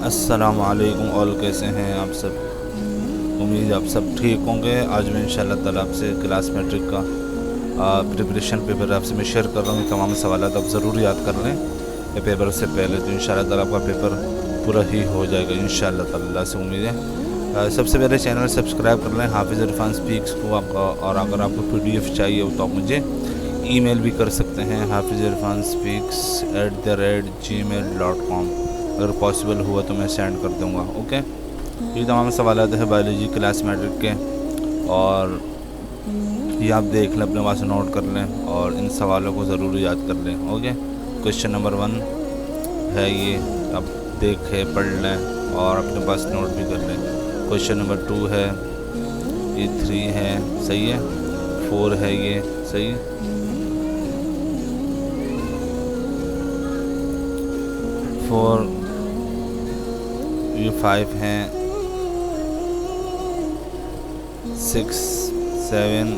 अस्सलाम वालेकुम। और कैसे हैं आप सब? उम्मीद आप सब ठीक होंगे। आज मैं इंशाअल्लाह ताला आपसे क्लास मैट्रिक का प्रिपरेशन पेपर आपसे मैं शेयर कर रहा हूँ। तमाम सवालात आप ज़रूर याद कर लें ये पेपर से पहले, तो इंशाअल्लाह ताला आपका पेपर पूरा ही हो जाएगा इंशाअल्लाह ताला से उम्मीद है। सबसे पहले चैनल सब्सक्राइब कर लें हाफिज़ इरफान स्पीक्स को। और अगर आपको PDF चाहिए हो तो आप मुझे ईमेल भी कर सकते हैं hafizeirfanspeaks@gmail.com। अगर पॉसिबल हुआ तो मैं सेंड कर दूँगा। ओके, ये तमाम सवालात है बायोलॉजी क्लास मैट्रिक के, और ये आप देख लें, अपने पास नोट कर लें और इन सवालों को ज़रूर याद कर लें। ओके, क्वेश्चन नंबर 1 है ये, आप देखें, पढ़ लें और अपने पास नोट भी कर लें। क्वेश्चन नंबर 2 है, ये 3 है, सही है, 4 है, ये सही, 4, ये 5 हैं, 6, 7,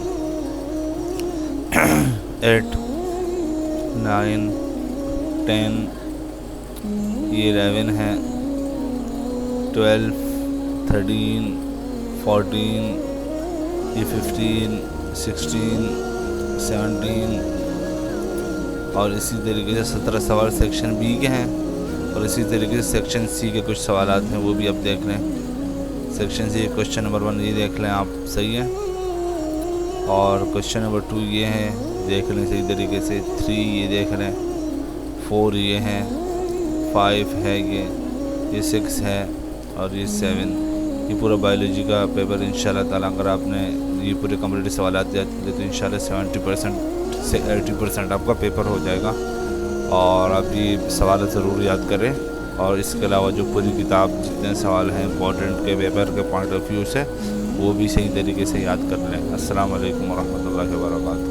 8, 9, 10, ये 11 है, 12, 13, 14, ये 15, 16, 17, और इसी तरीके से 17 सवाल सेक्शन बी के हैं। और इसी तरीके से सेक्शन सी के कुछ सवालात हैं, वो भी आप देख लें। सेक्शन सी क्वेश्चन नंबर 1 ये देख लें आप, सही है। और क्वेश्चन नंबर 2 ये है, देख लें सही तरीके से। 3 ये देख लें, 4 ये हैं, 5 है, ये 6 है, और ये 7। ये पूरा बायोलॉजी का पेपर इंशाल्लाह ताला अगर आपने ये पूरे कम्प्लीट सवालात याद किए तो इंशाल्लाह 70% से 80% आपका पेपर हो जाएगा। और आप ये सवाल ज़रूर याद करें, और इसके अलावा जो पूरी किताब जितने सवाल हैं इंपॉर्टेंट के पेपर के पॉइंट ऑफ व्यू से, वो भी सही तरीके से याद कर लें। अस्सलाम वालेकुम व रहमतुल्लाहि व बरकातहू।